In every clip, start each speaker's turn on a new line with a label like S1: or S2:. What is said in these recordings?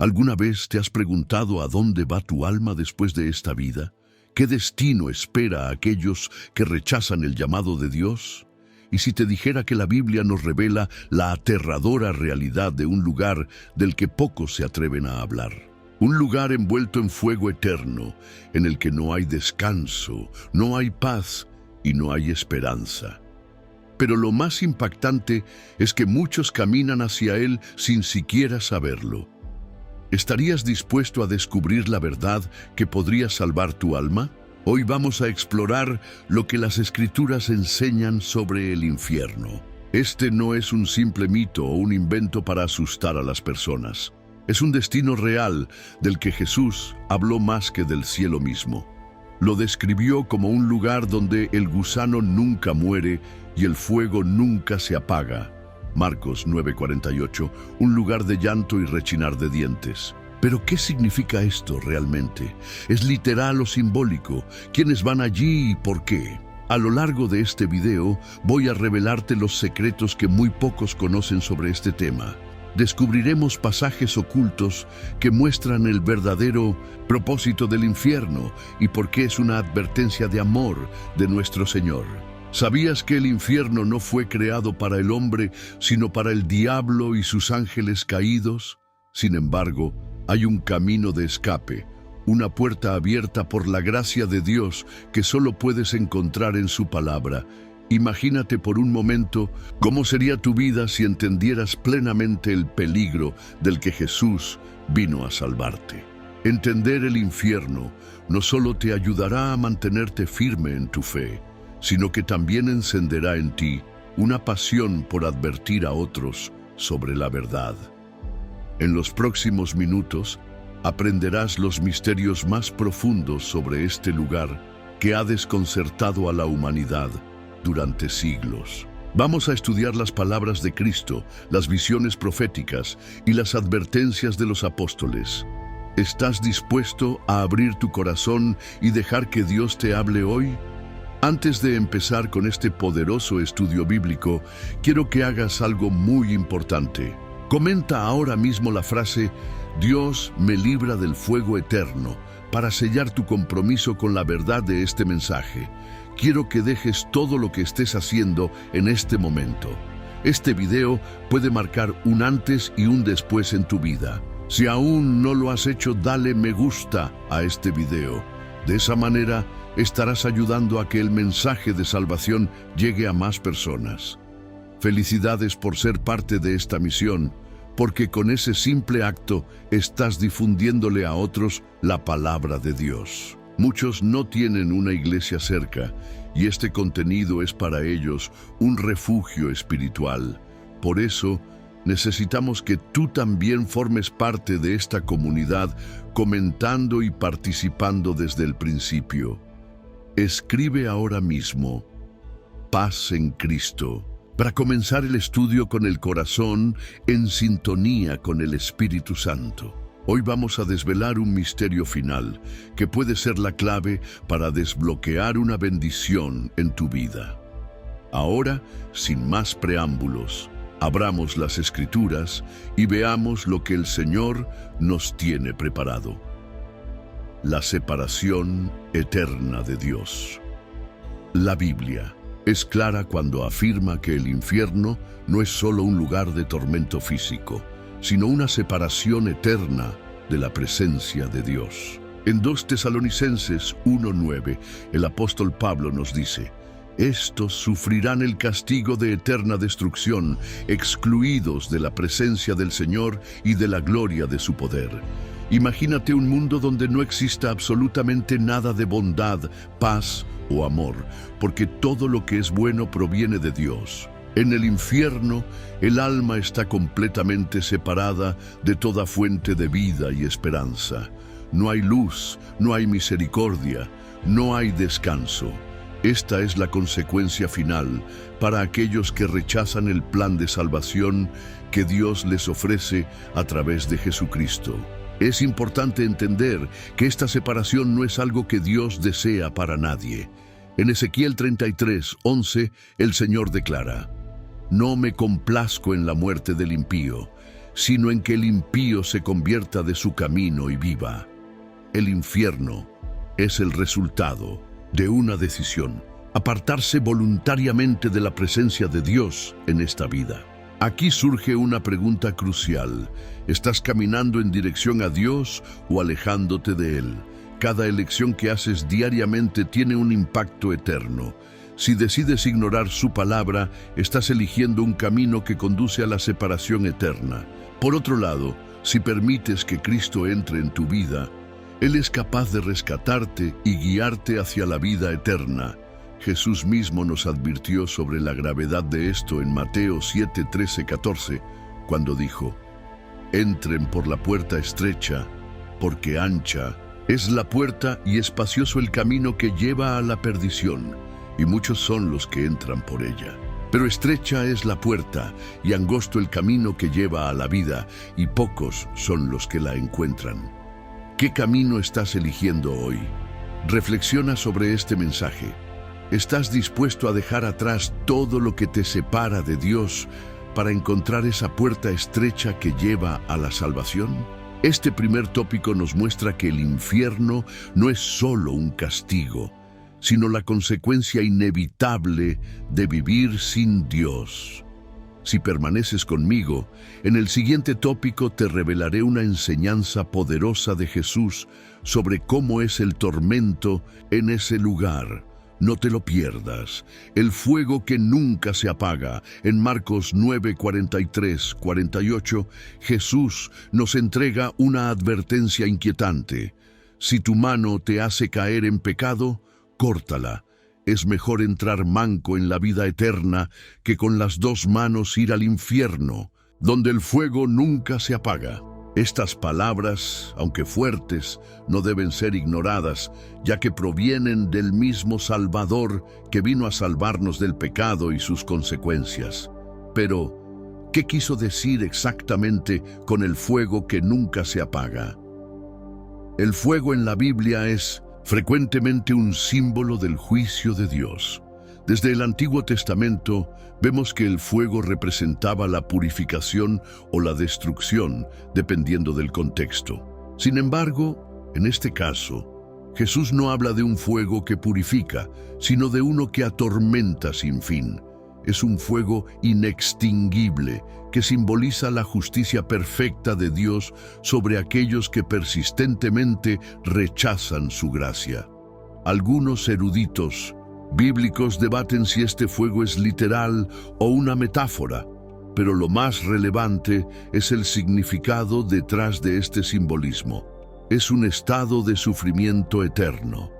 S1: ¿Alguna vez te has preguntado a dónde va tu alma después de esta vida? ¿Qué destino espera a aquellos que rechazan el llamado de Dios? Y si te dijera que la Biblia nos revela la aterradora realidad de un lugar del que pocos se atreven a hablar. Un lugar envuelto en fuego eterno, en el que no hay descanso, no hay paz y no hay esperanza. Pero lo más impactante es que muchos caminan hacia él sin siquiera saberlo. ¿Estarías dispuesto a descubrir la verdad que podría salvar tu alma? Hoy vamos a explorar lo que las Escrituras enseñan sobre el infierno. Este no es un simple mito o un invento para asustar a las personas. Es un destino real del que Jesús habló más que del cielo mismo. Lo describió como un lugar donde el gusano nunca muere y el fuego nunca se apaga. Marcos 9:48, un lugar de llanto y rechinar de dientes. ¿Pero qué significa esto realmente? ¿Es literal o simbólico? ¿Quiénes van allí y por qué? A lo largo de este video voy a revelarte los secretos que muy pocos conocen sobre este tema. Descubriremos pasajes ocultos que muestran el verdadero propósito del infierno y por qué es una advertencia de amor de nuestro Señor. ¿Sabías que el infierno no fue creado para el hombre, sino para el diablo y sus ángeles caídos? Sin embargo, hay un camino de escape, una puerta abierta por la gracia de Dios que solo puedes encontrar en su palabra. Imagínate por un momento cómo sería tu vida si entendieras plenamente el peligro del que Jesús vino a salvarte. Entender el infierno no solo te ayudará a mantenerte firme en tu fe, sino que también encenderá en ti una pasión por advertir a otros sobre la verdad. En los próximos minutos aprenderás los misterios más profundos sobre este lugar que ha desconcertado a la humanidad durante siglos. Vamos a estudiar las palabras de Cristo, las visiones proféticas y las advertencias de los apóstoles. ¿Estás dispuesto a abrir tu corazón y dejar que Dios te hable hoy? Antes de empezar con este poderoso estudio bíblico, quiero que hagas algo muy importante. Comenta ahora mismo la frase «Dios me libra del fuego eterno» para sellar tu compromiso con la verdad de este mensaje. Quiero que dejes todo lo que estés haciendo en este momento. Este video puede marcar un antes y un después en tu vida. Si aún no lo has hecho, dale me gusta a este video. De esa manera, estarás ayudando a que el mensaje de salvación llegue a más personas. Felicidades por ser parte de esta misión, porque con ese simple acto estás difundiéndole a otros la palabra de Dios. Muchos no tienen una iglesia cerca y este contenido es para ellos un refugio espiritual. Por eso, necesitamos que tú también formes parte de esta comunidad comentando y participando desde el principio. Escribe ahora mismo «Paz en Cristo» para comenzar el estudio con el corazón en sintonía con el Espíritu Santo. Hoy vamos a desvelar un misterio final que puede ser la clave para desbloquear una bendición en tu vida. Ahora, sin más preámbulos, abramos las Escrituras y veamos lo que el Señor nos tiene preparado. La separación eterna de Dios. La Biblia es clara cuando afirma que el infierno no es solo un lugar de tormento físico, sino una separación eterna de la presencia de Dios. En 2 Tesalonicenses 1:9, el apóstol Pablo nos dice: «Estos sufrirán el castigo de eterna destrucción, excluidos de la presencia del Señor y de la gloria de su poder». Imagínate un mundo donde no exista absolutamente nada de bondad, paz o amor, porque todo lo que es bueno proviene de Dios. En el infierno, el alma está completamente separada de toda fuente de vida y esperanza. No hay luz, no hay misericordia, no hay descanso. Esta es la consecuencia final para aquellos que rechazan el plan de salvación que Dios les ofrece a través de Jesucristo. Es importante entender que esta separación no es algo que Dios desea para nadie. En Ezequiel 33:11, el Señor declara: «No me complazco en la muerte del impío, sino en que el impío se convierta de su camino y viva. El infierno es el resultado de una decisión: apartarse voluntariamente de la presencia de Dios en esta vida. Aquí surge una pregunta crucial: ¿estás caminando en dirección a Dios o alejándote de Él? Cada elección que haces diariamente tiene un impacto eterno. Si decides ignorar su palabra, estás eligiendo un camino que conduce a la separación eterna. Por otro lado, si permites que Cristo entre en tu vida, Él es capaz de rescatarte y guiarte hacia la vida eterna. Jesús mismo nos advirtió sobre la gravedad de esto en Mateo 7, 13, 14, cuando dijo: «Entren por la puerta estrecha, porque ancha es la puerta y espacioso el camino que lleva a la perdición, y muchos son los que entran por ella. Pero estrecha es la puerta y angosto el camino que lleva a la vida, y pocos son los que la encuentran». ¿Qué camino estás eligiendo hoy? Reflexiona sobre este mensaje. ¿Estás dispuesto a dejar atrás todo lo que te separa de Dios para encontrar esa puerta estrecha que lleva a la salvación? Este primer tópico nos muestra que el infierno no es solo un castigo, sino la consecuencia inevitable de vivir sin Dios. Si permaneces conmigo, en el siguiente tópico te revelaré una enseñanza poderosa de Jesús sobre cómo es el tormento en ese lugar. No te lo pierdas. El fuego que nunca se apaga. En Marcos 9, 43, 48, Jesús nos entrega una advertencia inquietante. Si tu mano te hace caer en pecado, córtala. Es mejor entrar manco en la vida eterna que con las dos manos ir al infierno, donde el fuego nunca se apaga. Estas palabras, aunque fuertes, no deben ser ignoradas, ya que provienen del mismo Salvador que vino a salvarnos del pecado y sus consecuencias. Pero, ¿qué quiso decir exactamente con el fuego que nunca se apaga? El fuego en la Biblia es frecuentemente un símbolo del juicio de Dios. Desde el Antiguo Testamento vemos que el fuego representaba la purificación o la destrucción, dependiendo del contexto. Sin embargo, en este caso, Jesús no habla de un fuego que purifica, sino de uno que atormenta sin fin. Es un fuego inextinguible que simboliza la justicia perfecta de Dios sobre aquellos que persistentemente rechazan su gracia. Algunos eruditos bíblicos debaten si este fuego es literal o una metáfora, pero lo más relevante es el significado detrás de este simbolismo. Es un estado de sufrimiento eterno.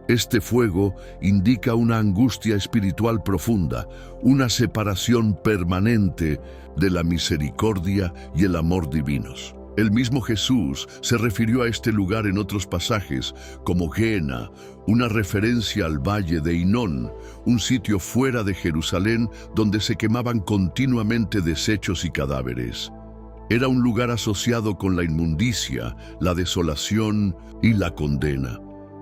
S1: Este fuego indica una angustia espiritual profunda, una separación permanente de la misericordia y el amor divinos. El mismo Jesús se refirió a este lugar en otros pasajes, como Gehenna, una referencia al valle de Hinón, un sitio fuera de Jerusalén donde se quemaban continuamente desechos y cadáveres. Era un lugar asociado con la inmundicia, la desolación y la condena.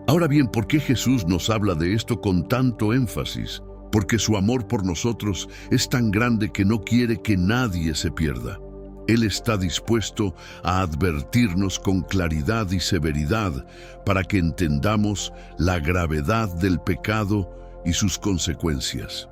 S1: Ahora bien, ¿por qué Jesús nos habla de esto con tanto énfasis? Porque su amor por nosotros es tan grande que no quiere que nadie se pierda. Él está dispuesto a advertirnos con claridad y severidad para que entendamos la gravedad del pecado y sus consecuencias.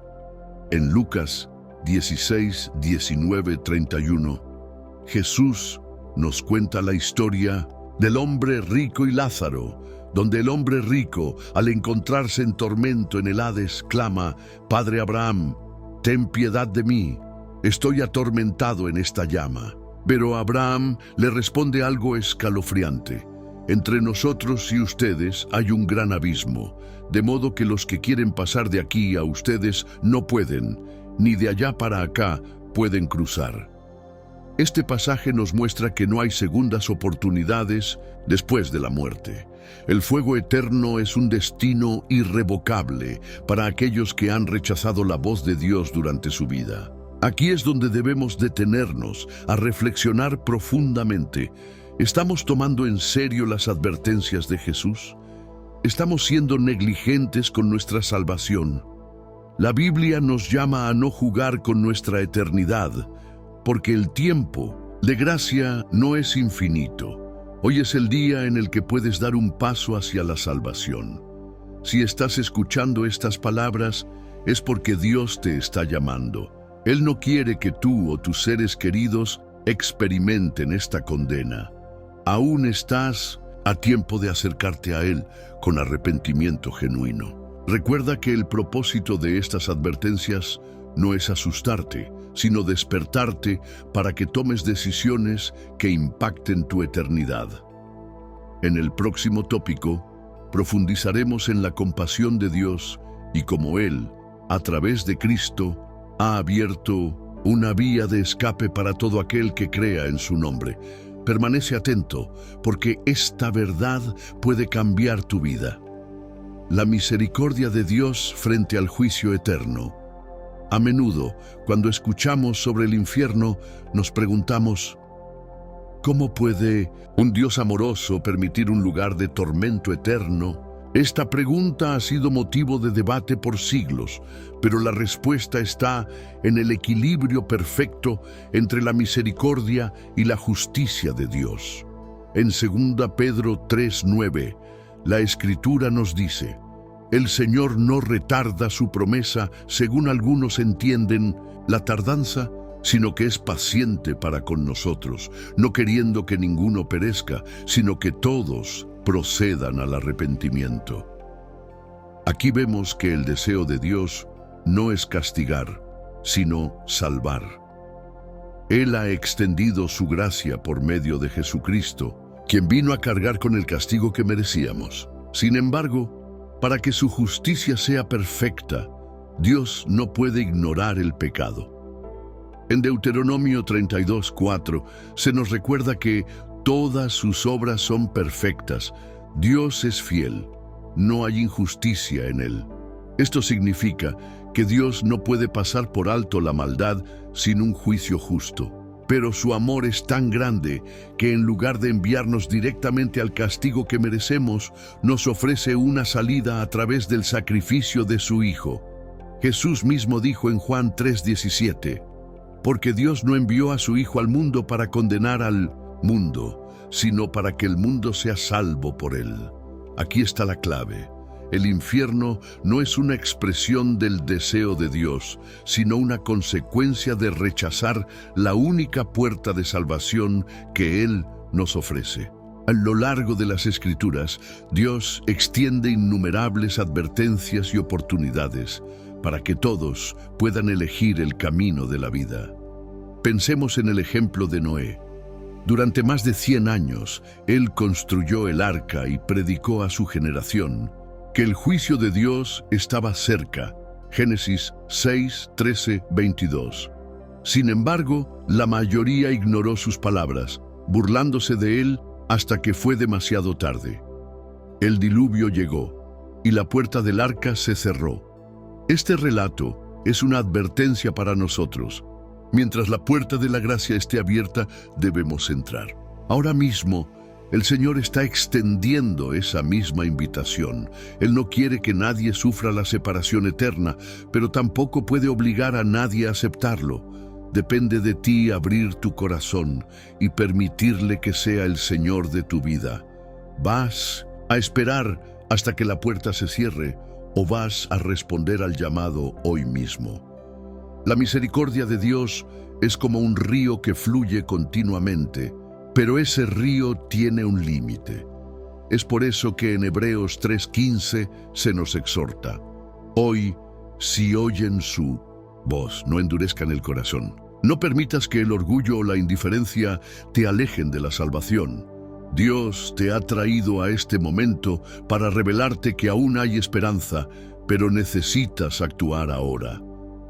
S1: En Lucas 16, 19, 31, Jesús nos cuenta la historia del hombre rico y Lázaro, donde el hombre rico, al encontrarse en tormento en el Hades, clama: «Padre Abraham, ten piedad de mí, estoy atormentado en esta llama». Pero Abraham le responde algo escalofriante: «Entre nosotros y ustedes hay un gran abismo, de modo que los que quieren pasar de aquí a ustedes no pueden, ni de allá para acá pueden cruzar». Este pasaje nos muestra que no hay segundas oportunidades después de la muerte. El fuego eterno es un destino irrevocable para aquellos que han rechazado la voz de Dios durante su vida. Aquí es donde debemos detenernos a reflexionar profundamente. ¿Estamos tomando en serio las advertencias de Jesús? ¿Estamos siendo negligentes con nuestra salvación? La Biblia nos llama a no jugar con nuestra eternidad, porque el tiempo de gracia no es infinito. Hoy es el día en el que puedes dar un paso hacia la salvación. Si estás escuchando estas palabras, es porque Dios te está llamando. Él no quiere que tú o tus seres queridos experimenten esta condena. Aún estás a tiempo de acercarte a Él con arrepentimiento genuino. Recuerda que el propósito de estas advertencias no es asustarte, sino despertarte para que tomes decisiones que impacten tu eternidad. En el próximo tópico, profundizaremos en la compasión de Dios y cómo Él, a través de Cristo, ha abierto una vía de escape para todo aquel que crea en su nombre. Permanece atento, porque esta verdad puede cambiar tu vida. La misericordia de Dios frente al juicio eterno. A menudo, cuando escuchamos sobre el infierno, nos preguntamos, ¿cómo puede un Dios amoroso permitir un lugar de tormento eterno? Esta pregunta ha sido motivo de debate por siglos, pero la respuesta está en el equilibrio perfecto entre la misericordia y la justicia de Dios. En 2 Pedro 3:9, la Escritura nos dice, «El Señor no retarda su promesa, según algunos entienden la tardanza, sino que es paciente para con nosotros, no queriendo que ninguno perezca, sino que todos procedan al arrepentimiento». Aquí vemos que el deseo de Dios no es castigar, sino salvar. Él ha extendido su gracia por medio de Jesucristo, quien vino a cargar con el castigo que merecíamos. Sin embargo, para que su justicia sea perfecta, Dios no puede ignorar el pecado. En Deuteronomio 32:4 se nos recuerda que todas sus obras son perfectas. Dios es fiel, no hay injusticia en él. Esto significa que Dios no puede pasar por alto la maldad sin un juicio justo. Pero su amor es tan grande que en lugar de enviarnos directamente al castigo que merecemos, nos ofrece una salida a través del sacrificio de su Hijo. Jesús mismo dijo en Juan 3:17, «Porque Dios no envió a su Hijo al mundo para condenar al mundo, sino para que el mundo sea salvo por él». Aquí está la clave. El infierno no es una expresión del deseo de Dios, sino una consecuencia de rechazar la única puerta de salvación que Él nos ofrece. A lo largo de las Escrituras, Dios extiende innumerables advertencias y oportunidades para que todos puedan elegir el camino de la vida. Pensemos en el ejemplo de Noé. Durante más de 100 años, él construyó el arca y predicó a su generación que el juicio de Dios estaba cerca. Génesis 6, 13, 22. Sin embargo, la mayoría ignoró sus palabras, burlándose de él hasta que fue demasiado tarde. El diluvio llegó y la puerta del arca se cerró. Este relato es una advertencia para nosotros. Mientras la puerta de la gracia esté abierta, debemos entrar. Ahora mismo, el Señor está extendiendo esa misma invitación. Él no quiere que nadie sufra la separación eterna, pero tampoco puede obligar a nadie a aceptarlo. Depende de ti abrir tu corazón y permitirle que sea el Señor de tu vida. ¿Vas a esperar hasta que la puerta se cierre o vas a responder al llamado hoy mismo? La misericordia de Dios es como un río que fluye continuamente, pero ese río tiene un límite. Es por eso que en Hebreos 3:15 se nos exhorta: hoy, si oyen su voz, no endurezcan el corazón. No permitas que el orgullo o la indiferencia te alejen de la salvación. Dios te ha traído a este momento para revelarte que aún hay esperanza, pero necesitas actuar ahora.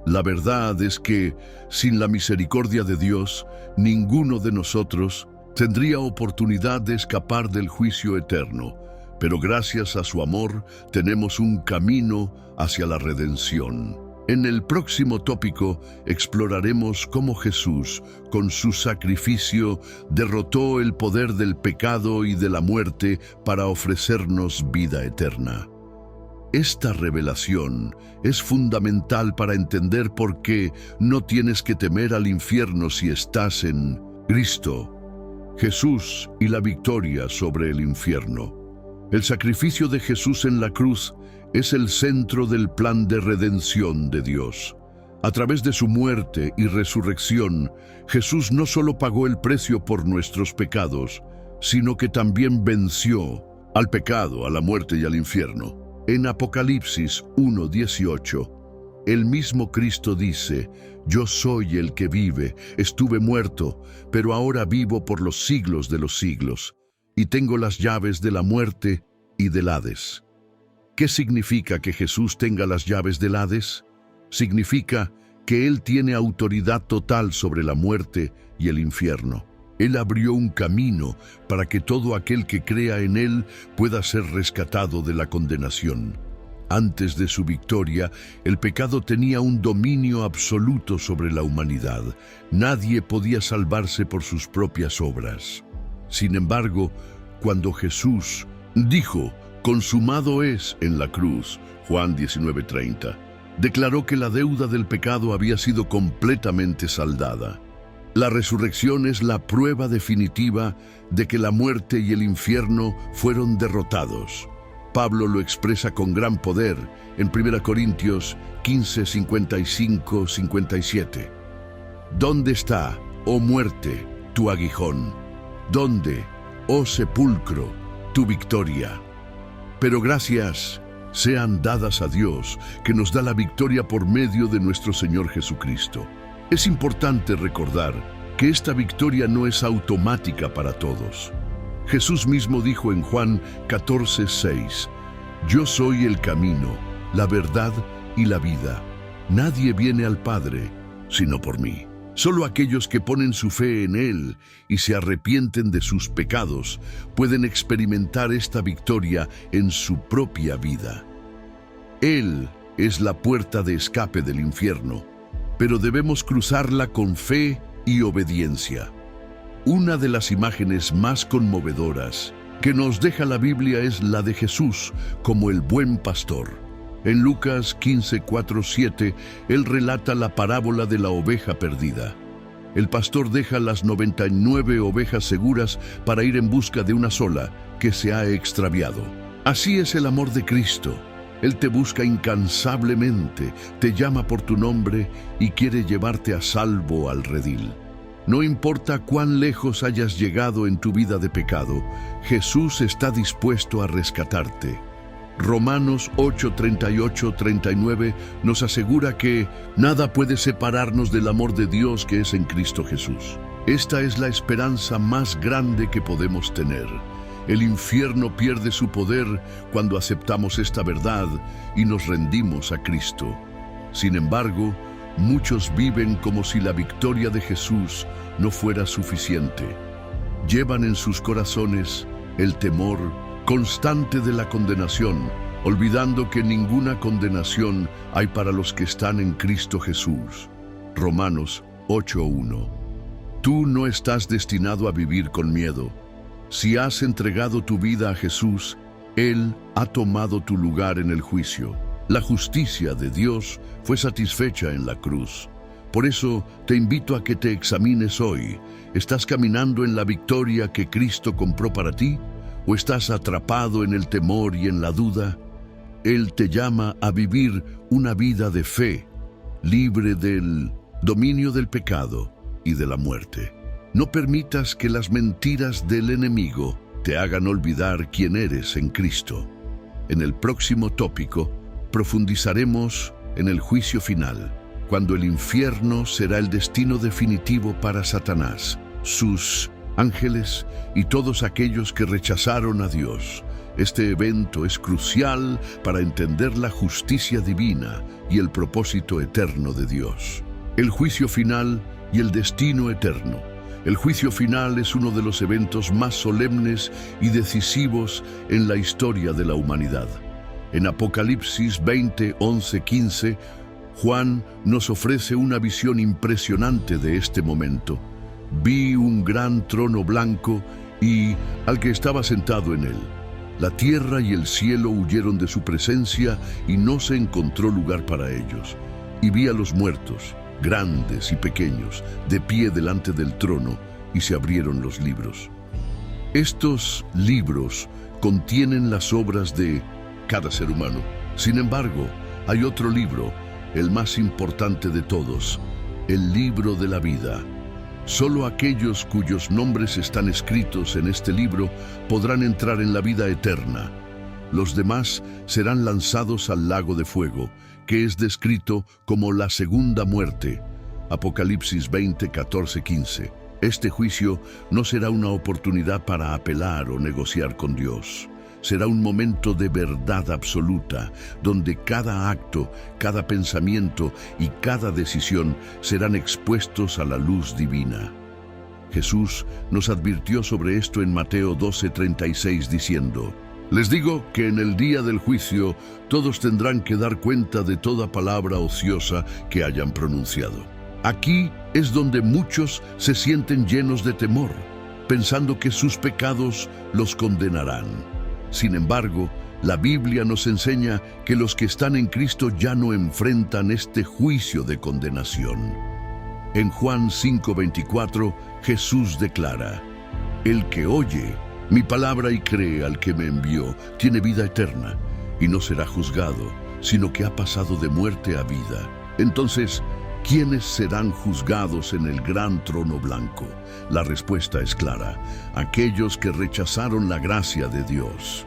S1: La verdad es que, sin la misericordia de Dios, ninguno de nosotros tendría oportunidad de escapar del juicio eterno, pero gracias a su amor tenemos un camino hacia la redención. En el próximo tópico exploraremos cómo Jesús, con su sacrificio, derrotó el poder del pecado y de la muerte para ofrecernos vida eterna. Esta revelación es fundamental para entender por qué no tienes que temer al infierno si estás en Cristo, Jesús y la victoria sobre el infierno. El sacrificio de Jesús en la cruz es el centro del plan de redención de Dios. A través de su muerte y resurrección, Jesús no solo pagó el precio por nuestros pecados, sino que también venció al pecado, a la muerte y al infierno. En Apocalipsis 1:18, el mismo Cristo dice: «Yo soy el que vive, estuve muerto, pero ahora vivo por los siglos de los siglos, y tengo las llaves de la muerte y del Hades». ¿Qué significa que Jesús tenga las llaves del Hades? Significa que Él tiene autoridad total sobre la muerte y el infierno. Él abrió un camino para que todo aquel que crea en Él pueda ser rescatado de la condenación. Antes de su victoria, el pecado tenía un dominio absoluto sobre la humanidad. Nadie podía salvarse por sus propias obras. Sin embargo, cuando Jesús dijo: «Consumado es» en la cruz, Juan 19:30, declaró que la deuda del pecado había sido completamente saldada. La resurrección es la prueba definitiva de que la muerte y el infierno fueron derrotados. Pablo lo expresa con gran poder en 1 Corintios 15:55-57. ¿Dónde está, oh muerte, tu aguijón? ¿Dónde, oh sepulcro, tu victoria? Pero gracias sean dadas a Dios, que nos da la victoria por medio de nuestro Señor Jesucristo. Es importante recordar que esta victoria no es automática para todos. Jesús mismo dijo en Juan 14:6, «Yo soy el camino, la verdad y la vida. Nadie viene al Padre sino por mí». Solo aquellos que ponen su fe en Él y se arrepienten de sus pecados pueden experimentar esta victoria en su propia vida. Él es la puerta de escape del infierno, pero debemos cruzarla con fe y obediencia. Una de las imágenes más conmovedoras que nos deja la Biblia es la de Jesús como el buen pastor. En Lucas 15:4-7, Él relata la parábola de la oveja perdida. El pastor deja las 99 ovejas seguras para ir en busca de una sola que se ha extraviado. Así es el amor de Cristo. Él te busca incansablemente, te llama por tu nombre y quiere llevarte a salvo al redil. No importa cuán lejos hayas llegado en tu vida de pecado, Jesús está dispuesto a rescatarte. Romanos 8:38-39 nos asegura que nada puede separarnos del amor de Dios que es en Cristo Jesús. Esta es la esperanza más grande que podemos tener. El infierno pierde su poder cuando aceptamos esta verdad y nos rendimos a Cristo. Sin embargo, muchos viven como si la victoria de Jesús no fuera suficiente. Llevan en sus corazones el temor constante de la condenación, olvidando que ninguna condenación hay para los que están en Cristo Jesús. Romanos 8:1. Tú no estás destinado a vivir con miedo. Si has entregado tu vida a Jesús, Él ha tomado tu lugar en el juicio. La justicia de Dios fue satisfecha en la cruz. Por eso te invito a que te examines hoy. ¿Estás caminando en la victoria que Cristo compró para ti? ¿O estás atrapado en el temor y en la duda? Él te llama a vivir una vida de fe, libre del dominio del pecado y de la muerte. No permitas que las mentiras del enemigo te hagan olvidar quién eres en Cristo. En el próximo tópico profundizaremos en el juicio final, cuando el infierno será el destino definitivo para Satanás, sus ángeles y todos aquellos que rechazaron a Dios. Este evento es crucial para entender la justicia divina y el propósito eterno de Dios. El juicio final y el destino eterno. El juicio final es uno de los eventos más solemnes y decisivos en la historia de la humanidad. En Apocalipsis 20:11-15, Juan nos ofrece una visión impresionante de este momento. Vi un gran trono blanco y al que estaba sentado en él. La tierra y el cielo huyeron de su presencia y no se encontró lugar para ellos. Y vi a los muertos, grandes y pequeños, de pie delante del trono, y se abrieron los libros. Estos libros contienen las obras de cada ser humano. Sin embargo, hay otro libro, el más importante de todos, el libro de la vida. Solo aquellos cuyos nombres están escritos en este libro podrán entrar en la vida eterna. Los demás serán lanzados al lago de fuego, que es descrito como la segunda muerte. Apocalipsis 20, 14, 15. Este juicio no será una oportunidad para apelar o negociar con Dios. Será un momento de verdad absoluta, donde cada acto, cada pensamiento y cada decisión serán expuestos a la luz divina. Jesús nos advirtió sobre esto en Mateo 12:36 diciendo: Les digo que en el día del juicio todos tendrán que dar cuenta de toda palabra ociosa que hayan pronunciado. Aquí es donde muchos se sienten llenos de temor, pensando que sus pecados los condenarán. Sin embargo, la Biblia nos enseña que los que están en Cristo ya no enfrentan este juicio de condenación. En Juan 5:24, Jesús declara: El que oye mi palabra y cree al que me envió, tiene vida eterna, y no será juzgado, sino que ha pasado de muerte a vida. Entonces, ¿quiénes serán juzgados en el gran trono blanco? La respuesta es clara: aquellos que rechazaron la gracia de Dios.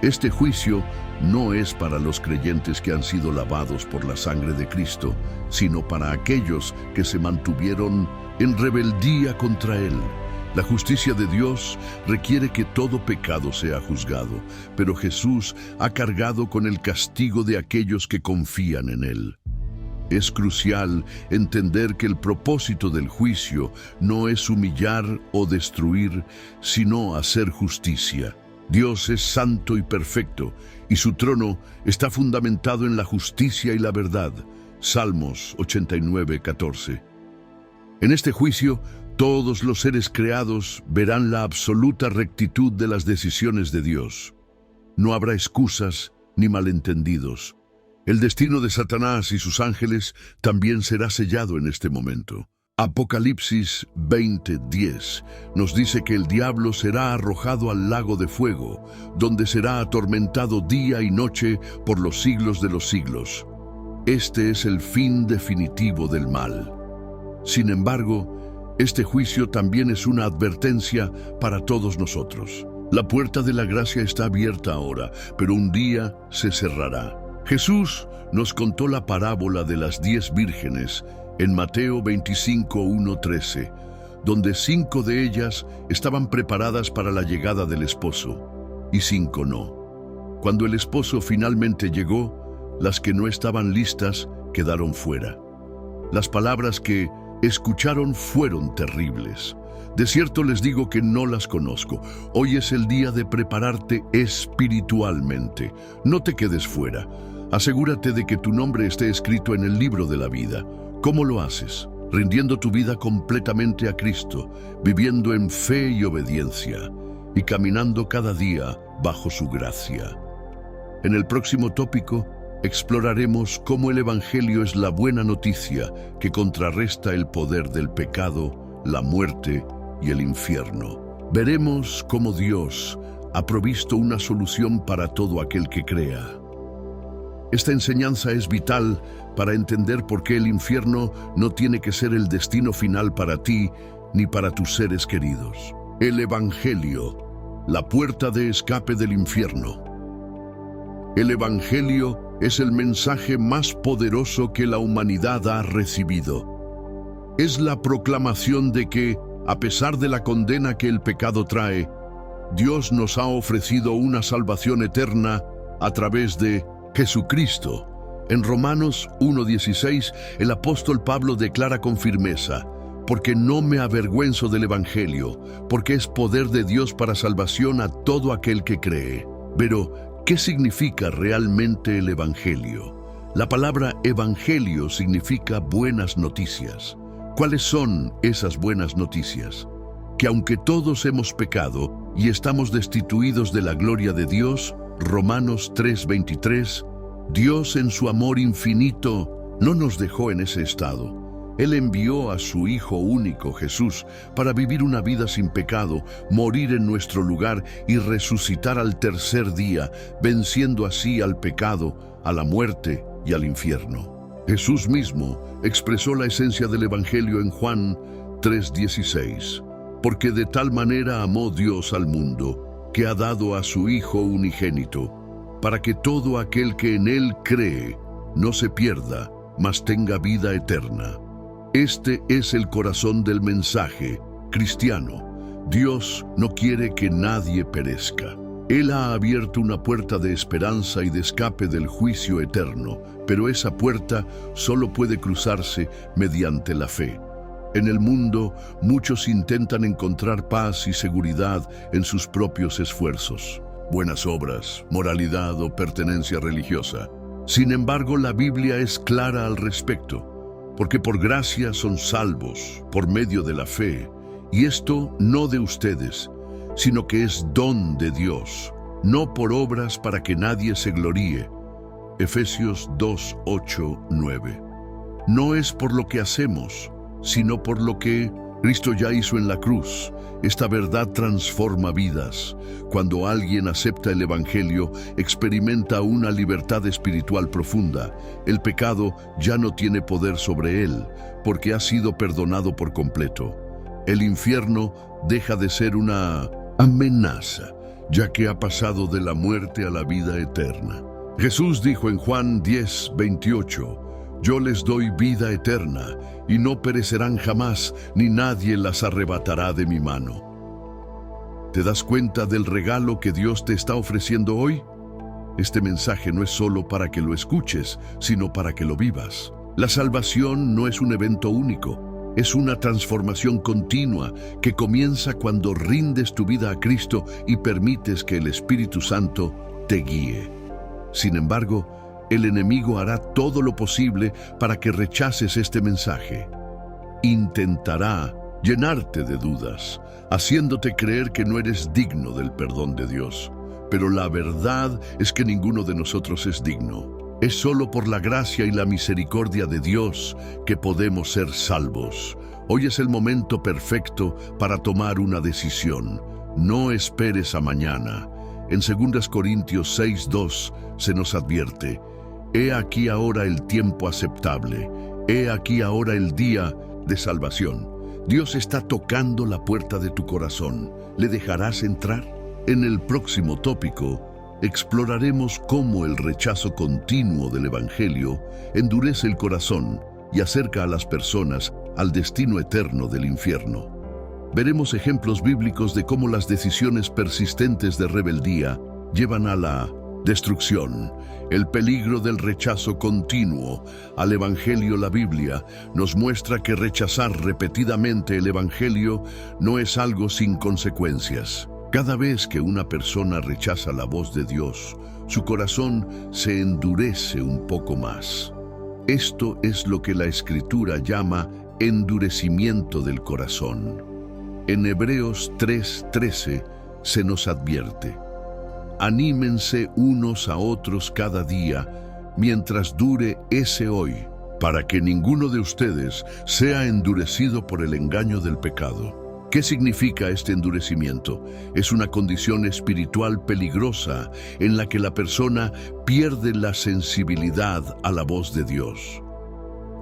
S1: Este juicio no es para los creyentes que han sido lavados por la sangre de Cristo, sino para aquellos que se mantuvieron en rebeldía contra Él. La justicia de Dios requiere que todo pecado sea juzgado, pero Jesús ha cargado con el castigo de aquellos que confían en Él. Es crucial entender que el propósito del juicio no es humillar o destruir, sino hacer justicia. Dios es santo y perfecto, y su trono está fundamentado en la justicia y la verdad. Salmos 89:14. En este juicio, todos los seres creados verán la absoluta rectitud de las decisiones de Dios. No habrá excusas ni malentendidos. El destino de Satanás y sus ángeles también será sellado en este momento. Apocalipsis 20:10 nos dice que el diablo será arrojado al lago de fuego, donde será atormentado día y noche por los siglos de los siglos. Este es el fin definitivo del mal. Sin embargo, este juicio también es una advertencia para todos nosotros. La puerta de la gracia está abierta ahora, pero un día se cerrará. Jesús nos contó la parábola de las 10 vírgenes en Mateo 25:1-13, donde 5 de ellas estaban preparadas para la llegada del esposo, y 5 no. Cuando el esposo finalmente llegó, las que no estaban listas quedaron fuera. Las palabras que escucharon fueron terribles. De cierto les digo que no las conozco. Hoy es el día de prepararte espiritualmente. No te quedes fuera. Asegúrate de que tu nombre esté escrito en el libro de la vida. ¿Cómo lo haces? Rindiendo tu vida completamente a Cristo, viviendo en fe y obediencia, y caminando cada día bajo su gracia. En el próximo tópico, exploraremos cómo el Evangelio es la buena noticia que contrarresta el poder del pecado, la muerte y el infierno. Veremos cómo Dios ha provisto una solución para todo aquel que crea. Esta enseñanza es vital para entender por qué el infierno no tiene que ser el destino final para ti ni para tus seres queridos. El Evangelio, la puerta de escape del infierno. El Evangelio es el mensaje más poderoso que la humanidad ha recibido. Es la proclamación de que, a pesar de la condena que el pecado trae, Dios nos ha ofrecido una salvación eterna a través de Jesucristo. En Romanos 1:16, el apóstol Pablo declara con firmeza: porque no me avergüenzo del Evangelio, porque es poder de Dios para salvación a todo aquel que cree. Pero, ¿qué significa realmente el Evangelio? La palabra Evangelio significa buenas noticias. ¿Cuáles son esas buenas noticias? Que aunque todos hemos pecado y estamos destituidos de la gloria de Dios, Romanos 3:23, Dios en su amor infinito no nos dejó en ese estado. Él envió a su Hijo único, Jesús, para vivir una vida sin pecado, morir en nuestro lugar y resucitar al tercer día, venciendo así al pecado, a la muerte y al infierno. Jesús mismo expresó la esencia del Evangelio en Juan 3:16. Porque de tal manera amó Dios al mundo, que ha dado a su Hijo unigénito, para que todo aquel que en Él cree no se pierda, mas tenga vida eterna. Este es el corazón del mensaje cristiano. Dios no quiere que nadie perezca. Él ha abierto una puerta de esperanza y de escape del juicio eterno, pero esa puerta solo puede cruzarse mediante la fe. En el mundo, muchos intentan encontrar paz y seguridad en sus propios esfuerzos, buenas obras, moralidad o pertenencia religiosa. Sin embargo, la Biblia es clara al respecto, porque por gracia son salvos por medio de la fe, y esto no de ustedes, sino que es don de Dios, no por obras para que nadie se gloríe. Efesios 2:8-9. No es por lo que hacemos, sino por lo que Cristo ya hizo en la cruz. Esta verdad transforma vidas. Cuando alguien acepta el Evangelio, experimenta una libertad espiritual profunda. El pecado ya no tiene poder sobre él, porque ha sido perdonado por completo. El infierno deja de ser una amenaza, ya que ha pasado de la muerte a la vida eterna. Jesús dijo en Juan 10:28, yo les doy vida eterna, y no perecerán jamás, ni nadie las arrebatará de mi mano. ¿Te das cuenta del regalo que Dios te está ofreciendo hoy? Este mensaje no es solo para que lo escuches, sino para que lo vivas. La salvación no es un evento único, es una transformación continua que comienza cuando rindes tu vida a Cristo y permites que el Espíritu Santo te guíe. Sin embargo, el enemigo hará todo lo posible para que rechaces este mensaje. Intentará llenarte de dudas, haciéndote creer que no eres digno del perdón de Dios. Pero la verdad es que ninguno de nosotros es digno. Es solo por la gracia y la misericordia de Dios que podemos ser salvos. Hoy es el momento perfecto para tomar una decisión. No esperes a mañana. En 2 Corintios 6:2 se nos advierte: he aquí ahora el tiempo aceptable, he aquí ahora el día de salvación. Dios está tocando la puerta de tu corazón. ¿Le dejarás entrar? En el próximo tópico, exploraremos cómo el rechazo continuo del Evangelio endurece el corazón y acerca a las personas al destino eterno del infierno. Veremos ejemplos bíblicos de cómo las decisiones persistentes de rebeldía llevan a la destrucción. El peligro del rechazo continuo al Evangelio. La Biblia nos muestra que rechazar repetidamente el Evangelio no es algo sin consecuencias. Cada vez que una persona rechaza la voz de Dios, su corazón se endurece un poco más. Esto es lo que la Escritura llama endurecimiento del corazón. En Hebreos 3:13 se nos advierte: anímense unos a otros cada día, mientras dure ese hoy, para que ninguno de ustedes sea endurecido por el engaño del pecado. ¿Qué significa este endurecimiento? Es una condición espiritual peligrosa en la que la persona pierde la sensibilidad a la voz de Dios.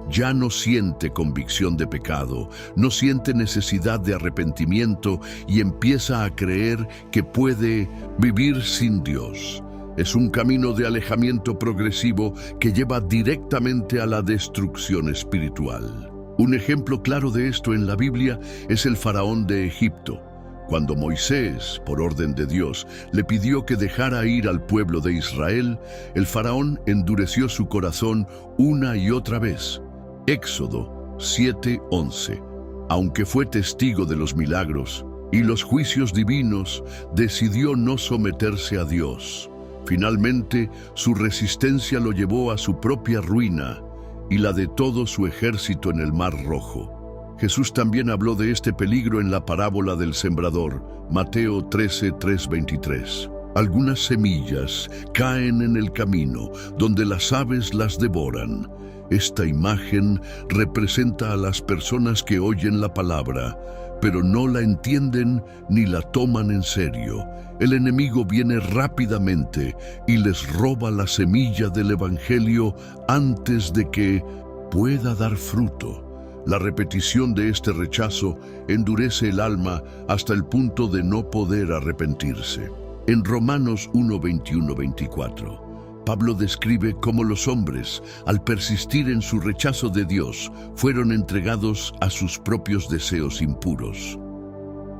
S1: Ya no siente convicción de pecado, no siente necesidad de arrepentimiento y empieza a creer que puede vivir sin Dios. Es un camino de alejamiento progresivo que lleva directamente a la destrucción espiritual. Un ejemplo claro de esto en la Biblia es el faraón de Egipto. Cuando Moisés, por orden de Dios, le pidió que dejara ir al pueblo de Israel, el faraón endureció su corazón una y otra vez. Éxodo 7:11. Aunque fue testigo de los milagros y los juicios divinos, decidió no someterse a Dios. Finalmente, su resistencia lo llevó a su propia ruina y la de todo su ejército en el Mar Rojo. Jesús también habló de este peligro en la parábola del sembrador, Mateo 13:23. Algunas semillas caen en el camino, donde las aves las devoran. Esta imagen representa a las personas que oyen la palabra, pero no la entienden ni la toman en serio. El enemigo viene rápidamente y les roba la semilla del Evangelio antes de que pueda dar fruto. La repetición de este rechazo endurece el alma hasta el punto de no poder arrepentirse. En Romanos 1:21-24, Pablo describe cómo los hombres, al persistir en su rechazo de Dios, fueron entregados a sus propios deseos impuros.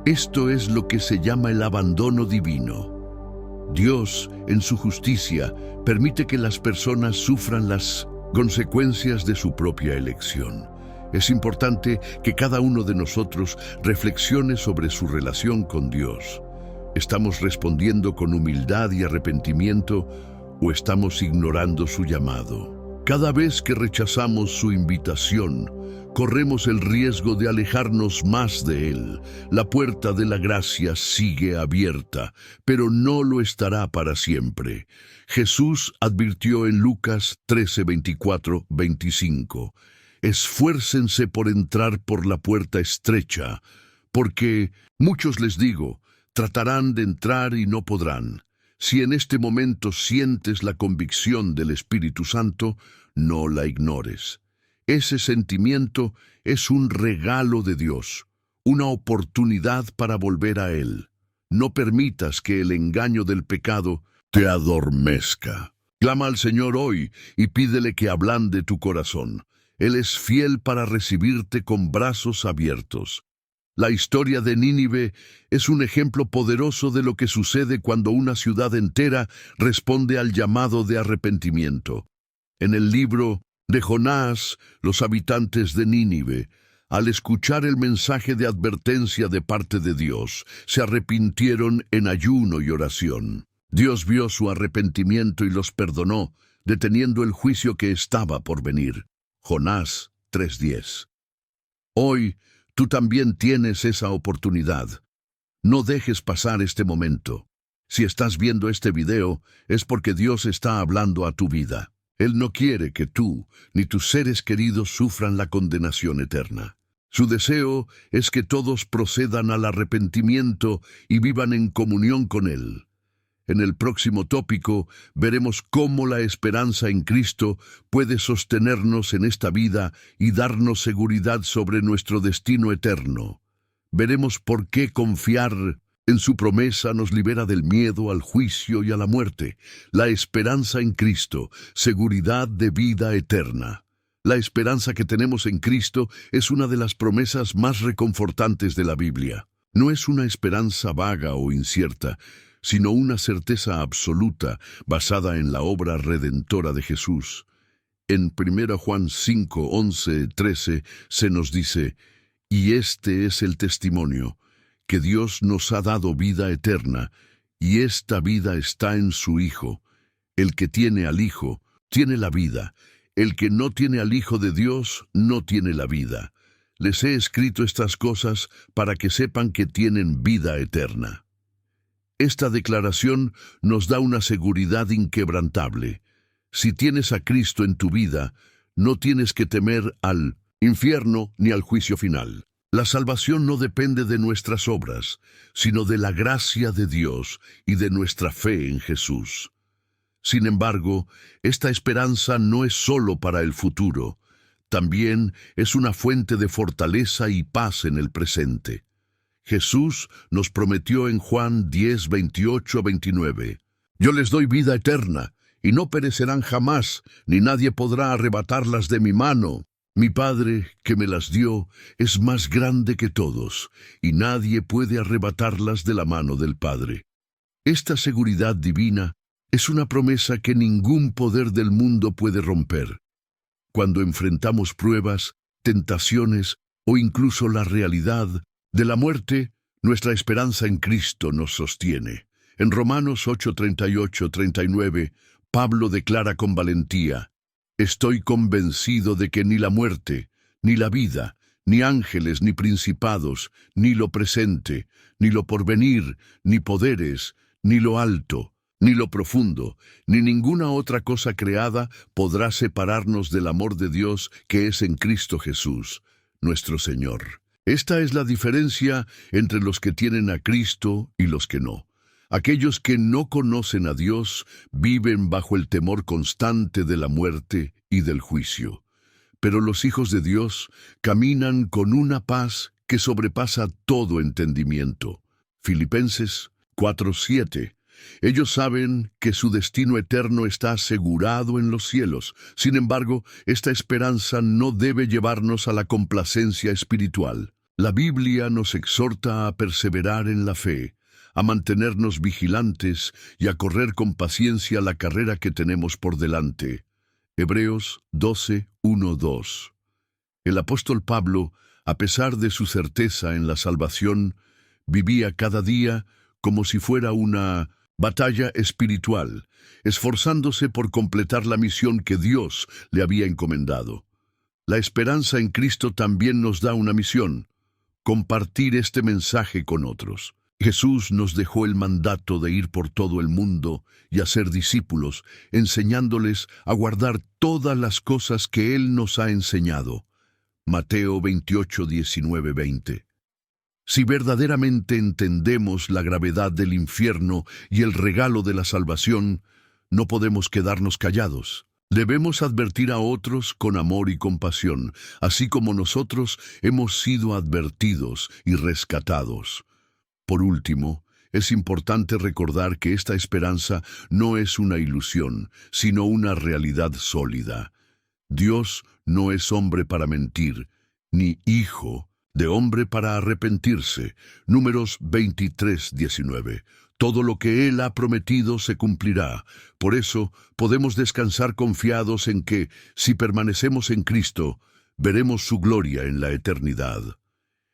S1: Esto es lo que se llama el abandono divino. Dios, en su justicia, permite que las personas sufran las consecuencias de su propia elección. Es importante que cada uno de nosotros reflexione sobre su relación con Dios. ¿Estamos respondiendo con humildad y arrepentimiento o estamos ignorando su llamado? Cada vez que rechazamos su invitación, corremos el riesgo de alejarnos más de Él. La puerta de la gracia sigue abierta, pero no lo estará para siempre. Jesús advirtió en Lucas 13:24-25, esfuércense por entrar por la puerta estrecha, porque, muchos les digo, tratarán de entrar y no podrán. Si en este momento sientes la convicción del Espíritu Santo, no la ignores. Ese sentimiento es un regalo de Dios, una oportunidad para volver a Él. No permitas que el engaño del pecado te adormezca. Clama al Señor hoy y pídele que ablande tu corazón. Él es fiel para recibirte con brazos abiertos. La historia de Nínive es un ejemplo poderoso de lo que sucede cuando una ciudad entera responde al llamado de arrepentimiento. En el libro de Jonás, los habitantes de Nínive, al escuchar el mensaje de advertencia de parte de Dios, se arrepintieron en ayuno y oración. Dios vio su arrepentimiento y los perdonó, deteniendo el juicio que estaba por venir. Jonás 3:10. Hoy, tú también tienes esa oportunidad. No dejes pasar este momento. Si estás viendo este video, es porque Dios está hablando a tu vida. Él no quiere que tú ni tus seres queridos sufran la condenación eterna. Su deseo es que todos procedan al arrepentimiento y vivan en comunión con Él. En el próximo tópico veremos cómo la esperanza en Cristo puede sostenernos en esta vida y darnos seguridad sobre nuestro destino eterno. Veremos por qué confiar en su promesa nos libera del miedo al juicio y a la muerte. La esperanza en Cristo, seguridad de vida eterna. La esperanza que tenemos en Cristo es una de las promesas más reconfortantes de la Biblia. No es una esperanza vaga o incierta, sino una certeza absoluta basada en la obra redentora de Jesús. En 1 Juan 5:11-13 se nos dice, y este es el testimonio, que Dios nos ha dado vida eterna, y esta vida está en su Hijo. El que tiene al Hijo, tiene la vida. El que no tiene al Hijo de Dios, no tiene la vida. Les he escrito estas cosas para que sepan que tienen vida eterna. Esta declaración nos da una seguridad inquebrantable. Si tienes a Cristo en tu vida, no tienes que temer al infierno ni al juicio final. La salvación no depende de nuestras obras, sino de la gracia de Dios y de nuestra fe en Jesús. Sin embargo, esta esperanza no es solo para el futuro, también es una fuente de fortaleza y paz en el presente. Jesús nos prometió en Juan 10:28-29, yo les doy vida eterna, y no perecerán jamás, ni nadie podrá arrebatarlas de mi mano. Mi Padre, que me las dio, es más grande que todos, y nadie puede arrebatarlas de la mano del Padre. Esta seguridad divina es una promesa que ningún poder del mundo puede romper. Cuando enfrentamos pruebas, tentaciones o incluso la realidad de la muerte, nuestra esperanza en Cristo nos sostiene. En Romanos 8:38-39, Pablo declara con valentía, estoy convencido de que ni la muerte, ni la vida, ni ángeles, ni principados, ni lo presente, ni lo porvenir, ni poderes, Ni lo alto, ni lo profundo, ni ninguna otra cosa creada podrá separarnos del amor de Dios que es en Cristo Jesús, nuestro Señor. Esta es la diferencia entre los que tienen a Cristo y los que no. Aquellos que no conocen a Dios viven bajo el temor constante de la muerte y del juicio. Pero los hijos de Dios caminan con una paz que sobrepasa todo entendimiento. Filipenses 4:7. Ellos saben que su destino eterno está asegurado en los cielos. Sin embargo, esta esperanza no debe llevarnos a la complacencia espiritual. La Biblia nos exhorta a perseverar en la fe, a mantenernos vigilantes y a correr con paciencia la carrera que tenemos por delante. Hebreos 12:1-2. El apóstol Pablo, a pesar de su certeza en la salvación, vivía cada día como si fuera una batalla espiritual, esforzándose por completar la misión que Dios le había encomendado. La esperanza en Cristo también nos da una misión: compartir este mensaje con otros. Jesús nos dejó el mandato de ir por todo el mundo y hacer discípulos, enseñándoles a guardar todas las cosas que Él nos ha enseñado. Mateo 28:19-20. Si verdaderamente entendemos la gravedad del infierno y el regalo de la salvación, no podemos quedarnos callados. Debemos advertir a otros con amor y compasión, así como nosotros hemos sido advertidos y rescatados. Por último, es importante recordar que esta esperanza no es una ilusión, sino una realidad sólida. Dios no es hombre para mentir, ni hijo de hombre para arrepentirse. Números 23:19. Todo lo que Él ha prometido se cumplirá. Por eso podemos descansar confiados en que, si permanecemos en Cristo, veremos su gloria en la eternidad.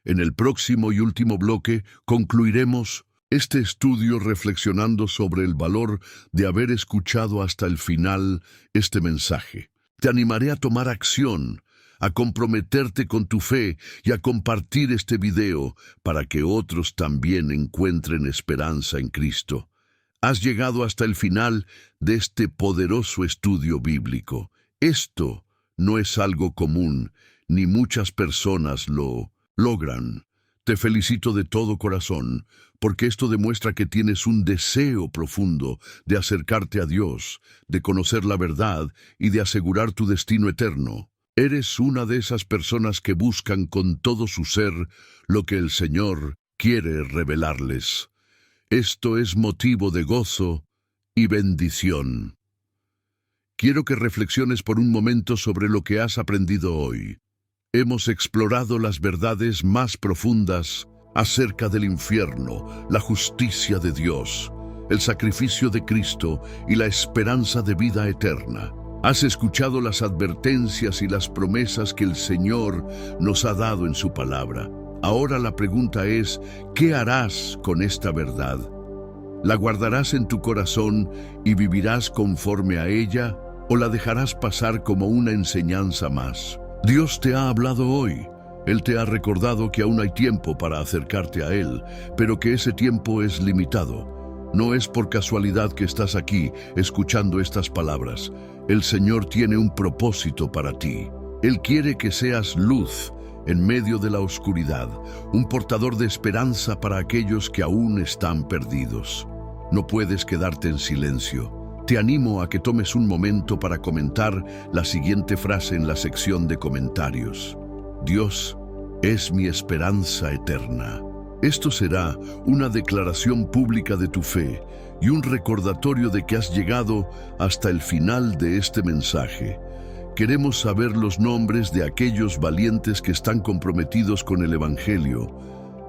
S1: En el próximo y último bloque concluiremos este estudio reflexionando sobre el valor de haber escuchado hasta el final este mensaje. Te animaré a tomar acción, a comprometerte con tu fe y a compartir este video para que otros también encuentren esperanza en Cristo. Has llegado hasta el final de este poderoso estudio bíblico. Esto no es algo común, ni muchas personas lo logran. Te felicito de todo corazón, porque esto demuestra que tienes un deseo profundo de acercarte a Dios, de conocer la verdad y de asegurar tu destino eterno. Eres una de esas personas que buscan con todo su ser lo que el Señor quiere revelarles. Esto es motivo de gozo y bendición. Quiero que reflexiones por un momento sobre lo que has aprendido hoy. Hemos explorado las verdades más profundas acerca del infierno, la justicia de Dios, el sacrificio de Cristo y la esperanza de vida eterna. Has escuchado las advertencias y las promesas que el Señor nos ha dado en su palabra. Ahora la pregunta es, ¿qué harás con esta verdad? ¿La guardarás en tu corazón y vivirás conforme a ella, o la dejarás pasar como una enseñanza más? Dios te ha hablado hoy. Él te ha recordado que aún hay tiempo para acercarte a Él, pero que ese tiempo es limitado. No es por casualidad que estás aquí escuchando estas palabras. El Señor tiene un propósito para ti. Él quiere que seas luz en medio de la oscuridad, un portador de esperanza para aquellos que aún están perdidos. No puedes quedarte en silencio. Te animo a que tomes un momento para comentar la siguiente frase en la sección de comentarios. Dios es mi esperanza eterna. Esto será una declaración pública de tu fe y un recordatorio de que has llegado hasta el final de este mensaje. Queremos saber los nombres de aquellos valientes que están comprometidos con el Evangelio,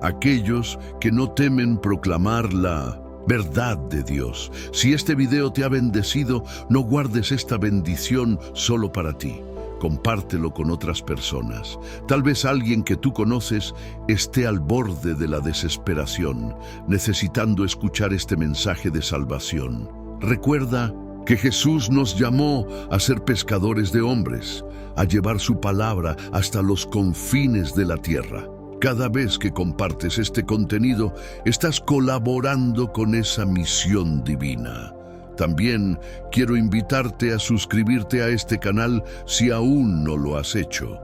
S1: aquellos que no temen proclamar la verdad de Dios. Si este video te ha bendecido, no guardes esta bendición solo para ti. Compártelo con otras personas. Tal vez alguien que tú conoces esté al borde de la desesperación, necesitando escuchar este mensaje de salvación. Recuerda que Jesús nos llamó a ser pescadores de hombres, a llevar su palabra hasta los confines de la tierra. Cada vez que compartes este contenido, estás colaborando con esa misión divina. También quiero invitarte a suscribirte a este canal si aún no lo has hecho.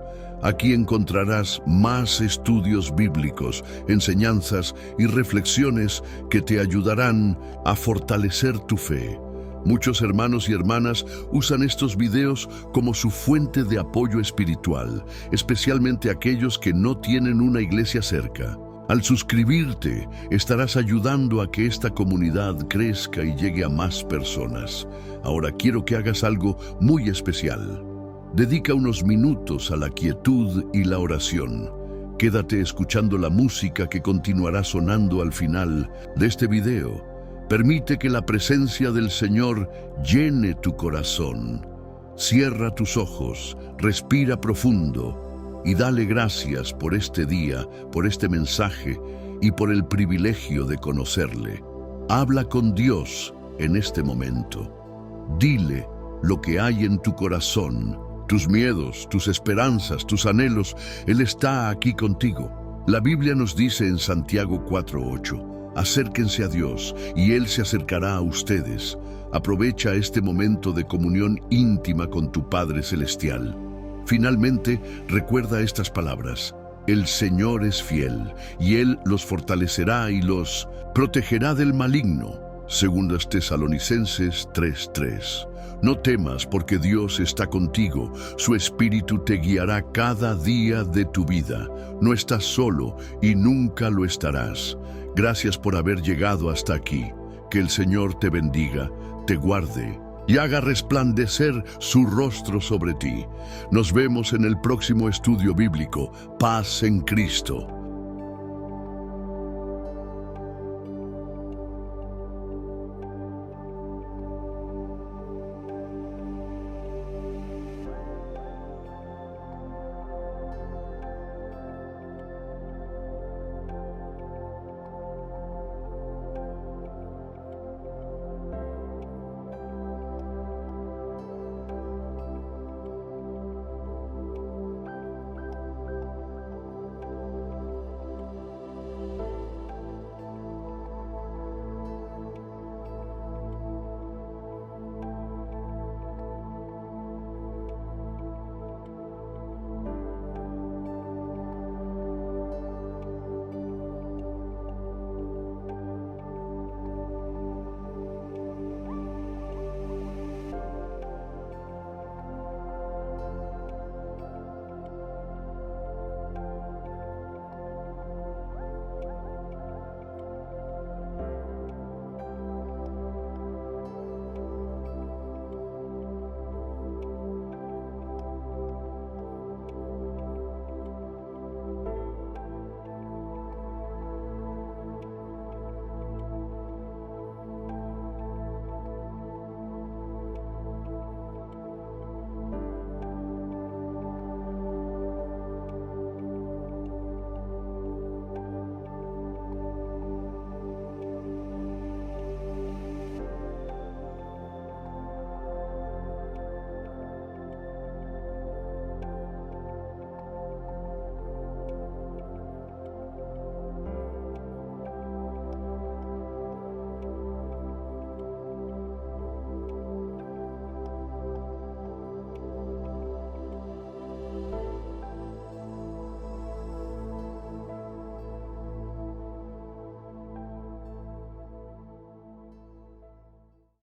S1: Aquí encontrarás más estudios bíblicos, enseñanzas y reflexiones que te ayudarán a fortalecer tu fe. Muchos hermanos y hermanas usan estos videos como su fuente de apoyo espiritual, especialmente aquellos que no tienen una iglesia cerca. Al suscribirte, estarás ayudando a que esta comunidad crezca y llegue a más personas. Ahora quiero que hagas algo muy especial. Dedica unos minutos a la quietud y la oración. Quédate escuchando la música que continuará sonando al final de este video. Permite que la presencia del Señor llene tu corazón. Cierra tus ojos, respira profundo y dale gracias por este día, por este mensaje y por el privilegio de conocerle. Habla con Dios en este momento. Dile lo que hay en tu corazón, tus miedos, tus esperanzas, tus anhelos. Él está aquí contigo. La Biblia nos dice en Santiago 4:8, acérquense a Dios y Él se acercará a ustedes. Aprovecha este momento de comunión íntima con tu Padre Celestial. Finalmente, recuerda estas palabras: el Señor es fiel y Él los fortalecerá y los protegerá del maligno. Segundas Tesalonicenses 3:3. No temas, porque Dios está contigo. Su Espíritu te guiará cada día de tu vida. No estás solo y nunca lo estarás. Gracias por haber llegado hasta aquí. Que el Señor te bendiga, te guarde y haga resplandecer su rostro sobre ti. Nos vemos en el próximo estudio bíblico. Paz en Cristo.